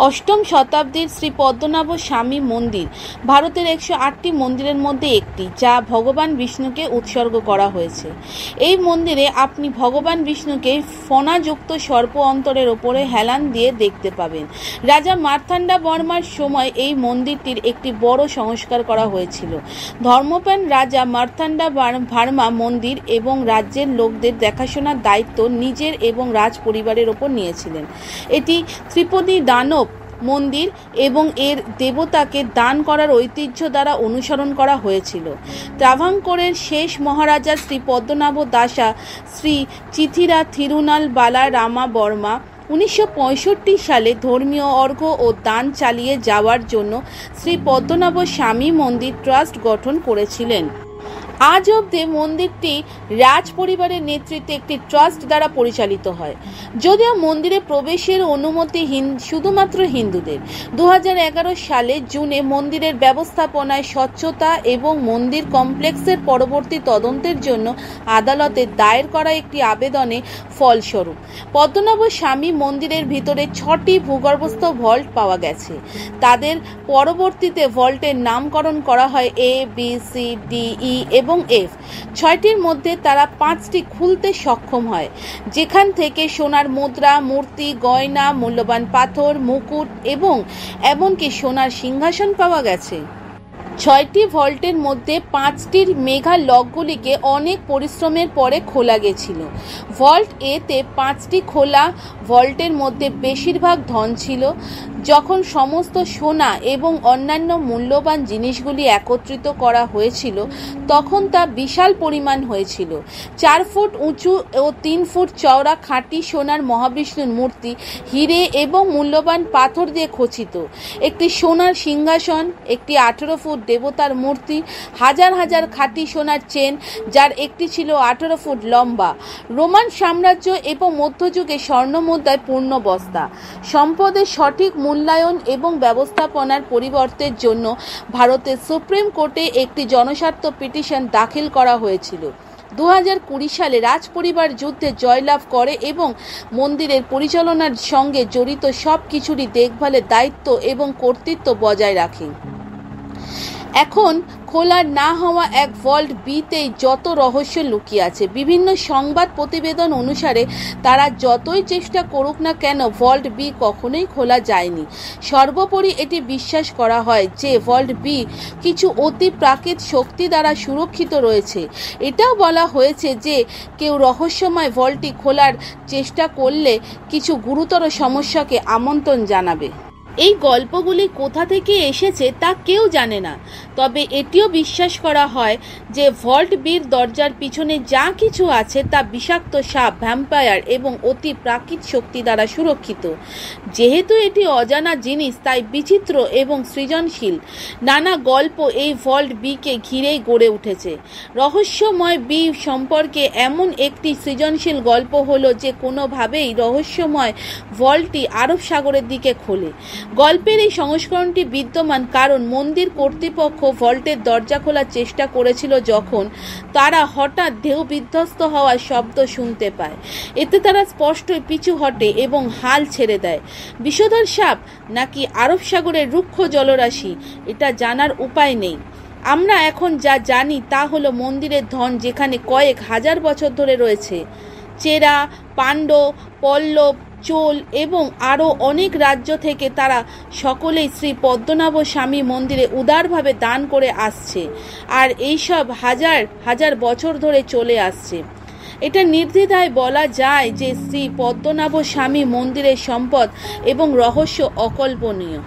অষ্টম শতাব্দীর শ্রী পদ্মনাভ স্বামী মন্দির ভারতের 108টি মন্দিরের মধ্যে একটি, যা ভগবান বিষ্ণুকে উৎসর্গ করা হয়েছে। এই মন্দিরে আপনি ভগবান বিষ্ণুকে ফণাযুক্ত সর্প অন্তরের ওপরে হেলান দিয়ে দেখতে পাবেন। রাজা মার্তান্ডা বর্মার সময় এই মন্দিরটির একটি বড় সংস্কার করা হয়েছিল। ধর্মপ্রাণ রাজা মার্তান্ডা বর্মা মন্দির এবং রাজ্যের লোকদের দেখাশোনার দায়িত্ব নিজের এবং রাজ পরিবারের ওপর নিয়েছিলেন। এটি ত্রিপদী দানব মন্দির এবং এর দেবতাকে দান করার ঐতিহ্য দ্বারা অনুসরণ করা হয়েছিল। ত্রাভাঙ্কোরের শেষ মহারাজা শ্রী পদ্মনাভ দাসা শ্রী চিথিরা থিরুনাল বালা রামা বর্মা 1965 সালে ধর্মীয় অর্ঘ্য ও দান চালিয়ে যাওয়ার জন্য শ্রী পদ্মনাভ স্বামী মন্দির ট্রাস্ট গঠন করেছিলেন। আজ অবধি মন্দিরটি রাজ পরিবারের নেতৃত্বে একটি ট্রাস্ট দ্বারা পরিচালিত হয়, যদিও মন্দিরে প্রবেশের অনুমতি শুধুমাত্র হিন্দুদের। 2011 সালে জুনে মন্দিরের ব্যবস্থাপনায় স্বচ্ছতা এবং মন্দির কমপ্লেক্সের পরবর্তী তদন্তের জন্য আদালতে দায়ের করা একটি আবেদনে ফলস্বরূপ পদ্মনাভ স্বামী মন্দিরের ভিতরে 6টি ভূগর্ভস্থ ভল্ট পাওয়া গেছে। তাদের পরবর্তীতে ভল্টের নামকরণ করা হয় A, B, C, D, E এবং F। 6টির মধ্যে তারা 5টি খুলতে সক্ষম হয়, যেখান থেকে সোনার মুদ্রা, মূর্তি, গয়না, মূল্যবান পাথর, মুকুট এবং এমনকি সোনার সিংহাসন পাওয়া গেছে। 6টি ভল্টের মধ্যে 5টির মেঘা লকগুলিকে অনেক পরিশ্রমের পরে খোলা গেছিল। ভল্ট এতে 5টি খোলা ভল্টের মধ্যে বেশিরভাগ ধন ছিল। যখন সমস্ত সোনা এবং অন্যান্য মূল্যবান জিনিসগুলি একত্রিত করা হয়েছিল, তখন তা বিশাল পরিমাণ হয়েছিল। 4 ফুট উঁচু ও 3 ফুট চওড়া খাঁটি সোনার মহাবিষ্ণুর মূর্তি, হিরে এবং মূল্যবান পাথর দিয়ে খচিত, একটি সোনার সিংহাসন, একটি 18 ফুট দেবতার মূর্তি, হাজার হাজার খাঁটি সোনার চেন, যার একটি ছিল 18 ফুট লম্বা, রোমান সাম্রাজ্য এবং মধ্যযুগে স্বর্ণমুদ্রায় পূর্ণ বস্তা। সম্পদের সঠিক মূল্যায়ন এবং ব্যবস্থাপনার পরিবর্তের জন্য ভারতের সুপ্রিম কোর্টে একটি জনস্বার্থ পিটিশন দাখিল করা হয়েছিল। 2020 সালে রাজ পরিবার যুদ্ধে জয়লাভ করে এবং মন্দিরের পরিচালনার সঙ্গে জড়িত সব কিছুরই দেখভালের দায়িত্ব এবং কর্তৃত্ব বজায় রাখে। এখন খোলা না হওয়া এক ভল্ট বিতেই যত রহস্য লুকিয়ে আছে। বিভিন্ন সংবাদ প্রতিবেদন অনুসারে তারা যতই চেষ্টা করুক না কেন, ভল্ট বি কখনোই খোলা যায়নি। সর্বোপরি এটি বিশ্বাস করা হয় যে ভল্ট বি কিছু অতি প্রাকৃত শক্তি দ্বারা সুরক্ষিত রয়েছে। এটাও বলা হয়েছে যে কেউ রহস্যময় ভল্টটি খোলার চেষ্টা করলে কিছু গুরুতর সমস্যাকে আমন্ত্রণ জানাবে। এই গল্পগুলি কোথা থেকে এসেছে তা কেউ জানে না, তবে এটিও বিশ্বাস করা হয় যে ভল্ট বির দরজার পিছনে যা কিছু আছে তা বিষাক্ত সাপ, ভ্যাম্পায়ার এবং অতি প্রাকৃত শক্তি দ্বারা সুরক্ষিত। যেহেতু এটি অজানা জিনিস, তাই বিচিত্র এবং সৃজনশীল নানা গল্প এই ভল্ট বিকে ঘিরেই গড়ে উঠেছে। রহস্যময় বি সম্পর্কে এমন একটি সৃজনশীল গল্প হলো যে কোনোভাবেই রহস্যময় ভল্টটি আরব সাগরের দিকে খোলে। গল্পের এই সংস্করণটি বিদ্যমান কারণ মন্দির কর্তৃপক্ষ ভল্টের দরজা খোলার চেষ্টা করেছিল যখন তারা হঠাৎ ঢেউ বিধ্বস্ত হওয়ার শব্দ শুনতে পায়। এতে তারা স্পষ্টই পিছু হটে এবং হাল ছেড়ে দেয়। বিষধর সাপ নাকি আরব সাগরের রুক্ষ জলরাশি, এটা জানার উপায় নেই। আমরা এখন যা জানি তা হলো মন্দিরের ধন যেখানে কয়েক হাজার বছর ধরে রয়েছে। চেরা, পাণ্ড্য, পল্লব, চোল এবং আরও অনেক রাজ্য থেকে তারা সকলেই শ্রী পদ্মনাভ স্বামী মন্দিরে উদারভাবে দান করে আসছে, আর এইসব হাজার হাজার বছর ধরে চলে আসছে। এটা নির্দ্বিধায় বলা যায় যে শ্রী পদ্মনাভ স্বামী মন্দিরের সম্পদ এবং রহস্য অকল্পনীয়।